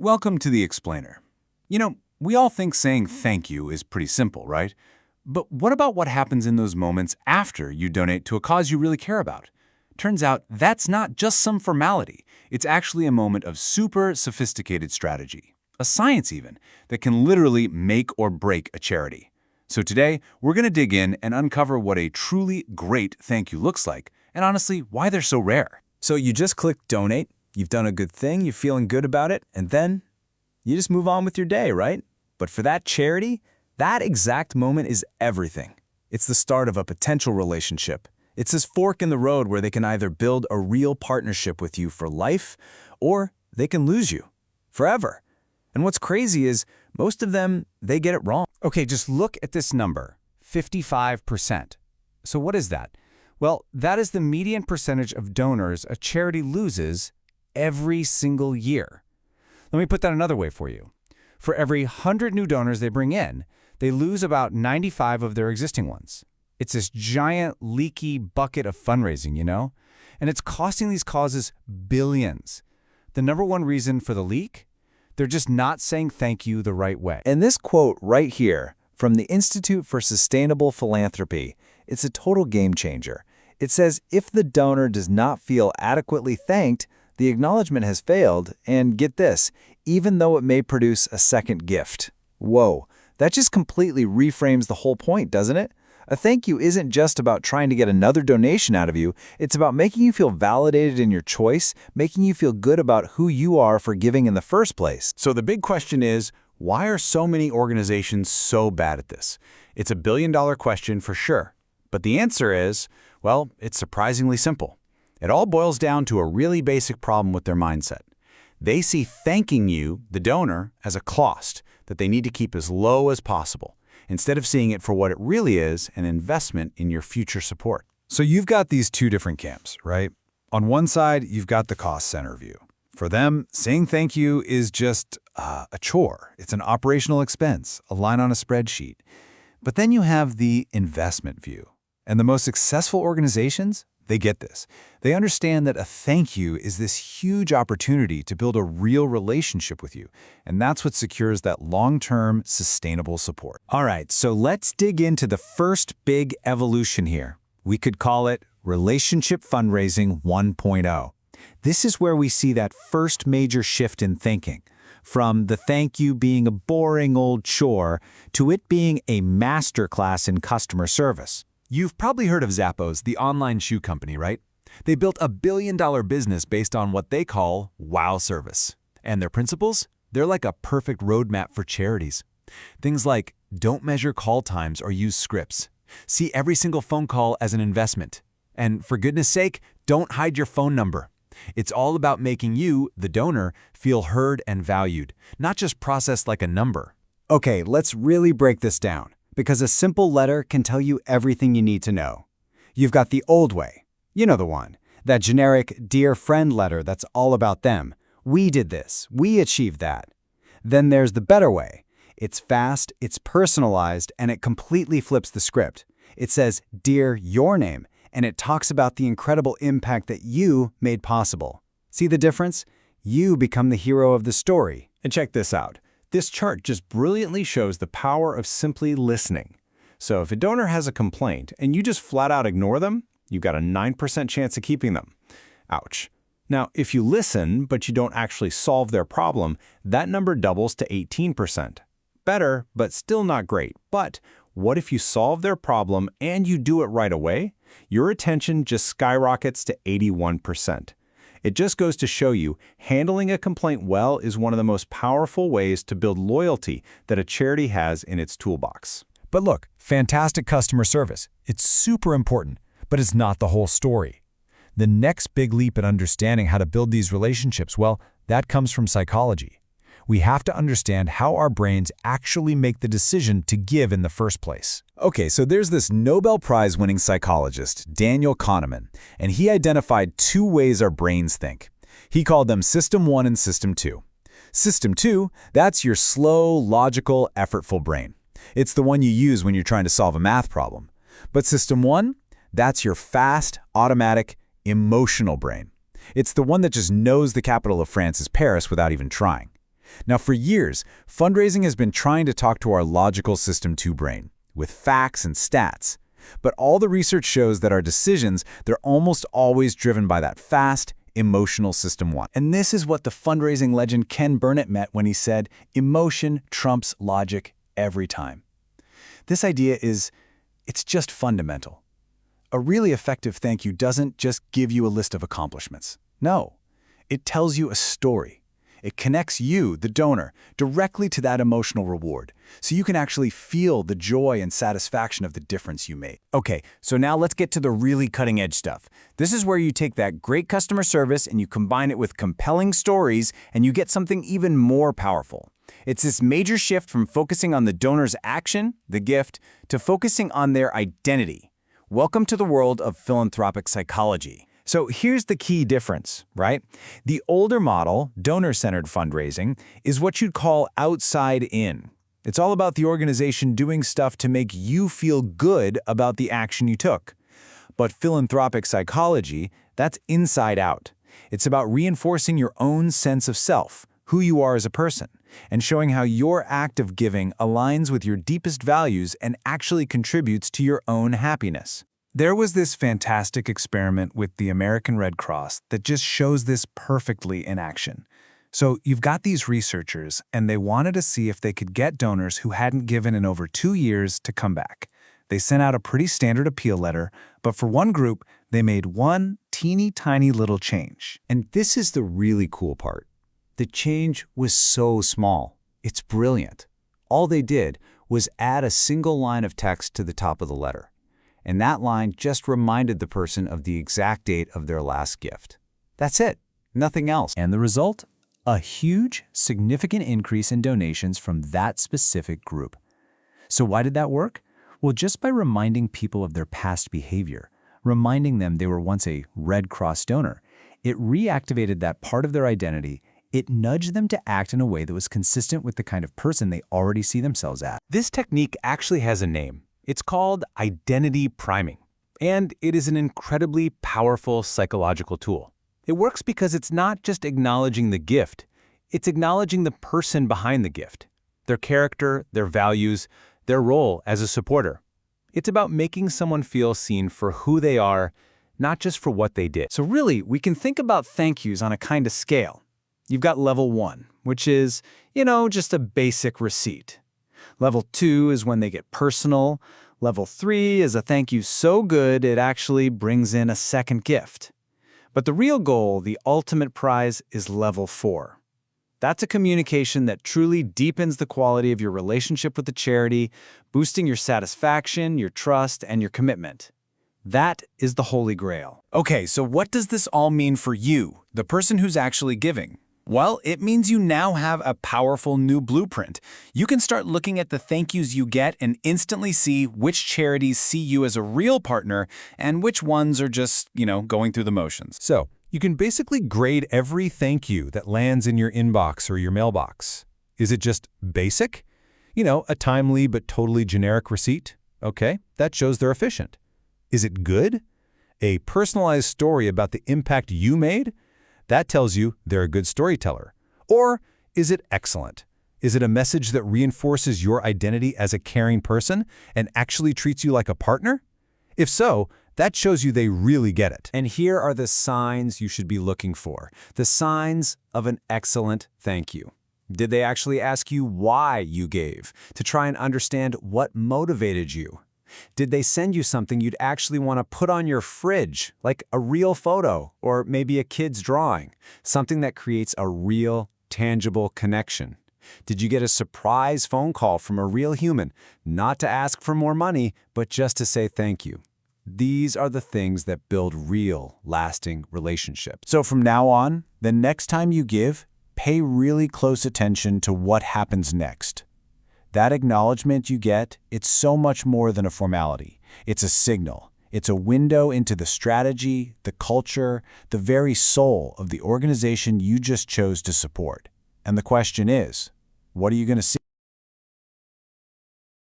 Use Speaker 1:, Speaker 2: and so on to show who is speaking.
Speaker 1: Welcome to the Explainer. We all think saying thank you is pretty simple, right? But what about what happens in those moments after you donate to a cause you really care about? Turns out that's not just some formality. It's actually a moment of super sophisticated strategy, a science even, that can literally make or break a charity. So today, we're going to dig in and uncover what a truly great thank you looks like, and honestly, why they're so rare.
Speaker 2: So you just click donate, you've done a good thing, you're feeling good about it, and then you just move on with your day, right? But for that charity, that exact moment is everything. It's the start of a potential relationship. It's this fork in the road where they can either build a real partnership with you for life, or they can lose you forever. And what's crazy is most of them, they get it wrong.
Speaker 3: Okay, just look at this number, 55%. So what is that? Well, that is the median percentage of donors a charity loses every single year. Let me put that another way for you. For every 100 new donors they bring in, they lose about 95 of their existing ones. It's this giant, leaky bucket of fundraising, And it's costing these causes billions. The number one reason for the leak? They're just not saying thank you the right way.
Speaker 2: And this quote right here from the Institute for Sustainable Philanthropy, it's a total game changer. It says if the donor does not feel adequately thanked, the acknowledgement has failed, and get this, even though it may produce a second gift. Whoa, that just completely reframes the whole point, doesn't it? A thank you isn't just about trying to get another donation out of you, it's about making you feel validated in your choice, making you feel good about who you are for giving in the first place.
Speaker 1: So the big question is, why are so many organizations so bad at this? It's a billion-dollar question for sure. But the answer is, well, it's surprisingly simple. It all boils down to a really basic problem with their mindset. They see thanking you, the donor, as a cost that they need to keep as low as possible, instead of seeing it for what it really is, an investment in your future support.
Speaker 3: So you've got these two different camps, right? On one side, you've got the cost center view. For them, saying thank you is just a chore. It's an operational expense, a line on a spreadsheet. But then you have the investment view. And the most successful organizations, they get this. They understand that a thank you is this huge opportunity to build a real relationship with you, and that's what secures that long-term, sustainable support. All right, so let's dig into the first big evolution here. We could call it Relationship Fundraising 1.0. This is where we see that first major shift in thinking, from the thank you being a boring old chore to it being a masterclass in customer service.
Speaker 4: You've probably heard of Zappos, the online shoe company, right? They built a billion-dollar business based on what they call wow service. And their principles? They're like a perfect roadmap for charities. Things like don't measure call times or use scripts. See every single phone call as an investment. And for goodness sake, don't hide your phone number. It's all about making you, the donor, feel heard and valued, not just processed like a number.
Speaker 3: Okay, let's really break this down, because a simple letter can tell you everything you need to know. You've got the old way. You know the one. That generic Dear Friend letter that's all about them. We did this. We achieved that. Then there's the better way. It's fast, it's personalized, and it completely flips the script. It says, Dear Your Name, and it talks about the incredible impact that you made possible. See the difference? You become the hero of the story.
Speaker 2: And check this out. This chart just brilliantly shows the power of simply listening. So if a donor has a complaint and you just flat out ignore them, you've got a 9% chance of keeping them. Ouch. Now, if you listen, but you don't actually solve their problem, that number doubles to 18%. Better, but still not great. But what if you solve their problem and you do it right away? Your attention just skyrockets to 81%. It just goes to show you, handling a complaint well is one of the most powerful ways to build loyalty that a charity has in its toolbox.
Speaker 3: But look, fantastic customer service. It's super important, but it's not the whole story. The next big leap in understanding how to build these relationships, well, that comes from psychology. We have to understand how our brains actually make the decision to give in the first place. Okay, so there's this Nobel Prize-winning psychologist, Daniel Kahneman, and he identified two ways our brains think. He called them System 1 and System 2. System 2, that's your slow, logical, effortful brain. It's the one you use when you're trying to solve a math problem. But System 1, that's your fast, automatic, emotional brain. It's the one that just knows the capital of France is Paris without even trying. Now, for years, fundraising has been trying to talk to our logical system 2 brain, with facts and stats. But all the research shows that our decisions, they're almost always driven by that fast, emotional system 1. And this is what the fundraising legend Ken Burnett meant when he said, emotion trumps logic every time. This idea it's just fundamental. A really effective thank you doesn't just give you a list of accomplishments. No, it tells you a story. It connects you, the donor, directly to that emotional reward, so you can actually feel the joy and satisfaction of the difference you made.
Speaker 2: Okay, so now let's get to the really cutting-edge stuff. This is where you take that great customer service and you combine it with compelling stories, and you get something even more powerful. It's this major shift from focusing on the donor's action, the gift, to focusing on their identity. Welcome to the world of philanthropic psychology. So here's the key difference, right? The older model, donor-centered fundraising, is what you'd call outside in. It's all about the organization doing stuff to make you feel good about the action you took. But philanthropic psychology, that's inside out. It's about reinforcing your own sense of self, who you are as a person, and showing how your act of giving aligns with your deepest values and actually contributes to your own happiness.
Speaker 1: There was this fantastic experiment with the American Red Cross that just shows this perfectly in action. So you've got these researchers, and they wanted to see if they could get donors who hadn't given in over 2 years to come back. They sent out a pretty standard appeal letter, but for one group, they made one teeny tiny little change.
Speaker 2: And this is the really cool part. The change was so small. It's brilliant. All they did was add a single line of text to the top of the letter. And that line just reminded the person of the exact date of their last gift. That's it. Nothing else.
Speaker 1: And the result? A huge, significant increase in donations from that specific group. So why did that work? Well, just by reminding people of their past behavior, reminding them they were once a Red Cross donor, it reactivated that part of their identity. It nudged them to act in a way that was consistent with the kind of person they already see themselves as.
Speaker 2: This technique actually has a name. It's called identity priming, and it is an incredibly powerful psychological tool. It works because it's not just acknowledging the gift, it's acknowledging the person behind the gift, their character, their values, their role as a supporter. It's about making someone feel seen for who they are, not just for what they did.
Speaker 1: So really, we can think about thank yous on a kind of scale. You've got level 1, which is, just a basic receipt. Level 2 is when they get personal. Level 3 is a thank you so good it actually brings in a second gift. But the real goal, the ultimate prize, is level 4. That's a communication that truly deepens the quality of your relationship with the charity, boosting your satisfaction, your trust, and your commitment. That is the Holy Grail. Okay, so what does this all mean for you, the person who's actually giving? Well, it means you now have a powerful new blueprint. You can start looking at the thank yous you get and instantly see which charities see you as a real partner and which ones are just, going through the motions.
Speaker 3: So, you can basically grade every thank you that lands in your inbox or your mailbox. Is it just basic? A timely but totally generic receipt? Okay, that shows they're efficient. Is it good? A personalized story about the impact you made? That tells you they're a good storyteller. Or is it excellent? Is it a message that reinforces your identity as a caring person and actually treats you like a partner? If so, that shows you they really get it.
Speaker 2: And here are the signs you should be looking for. The signs of an excellent thank you. Did they actually ask you why you gave, to try and understand what motivated you? Did they send you something you'd actually want to put on your fridge, like a real photo or maybe a kid's drawing, something that creates a real, tangible connection? Did you get a surprise phone call from a real human, not to ask for more money, but just to say thank you? These are the things that build real, lasting relationships.
Speaker 1: So from now on, the next time you give, pay really close attention to what happens next. That acknowledgement you get, it's so much more than a formality. It's a signal. It's a window into the strategy, the culture, the very soul of the organization you just chose to support. And the question is, what are you going to see?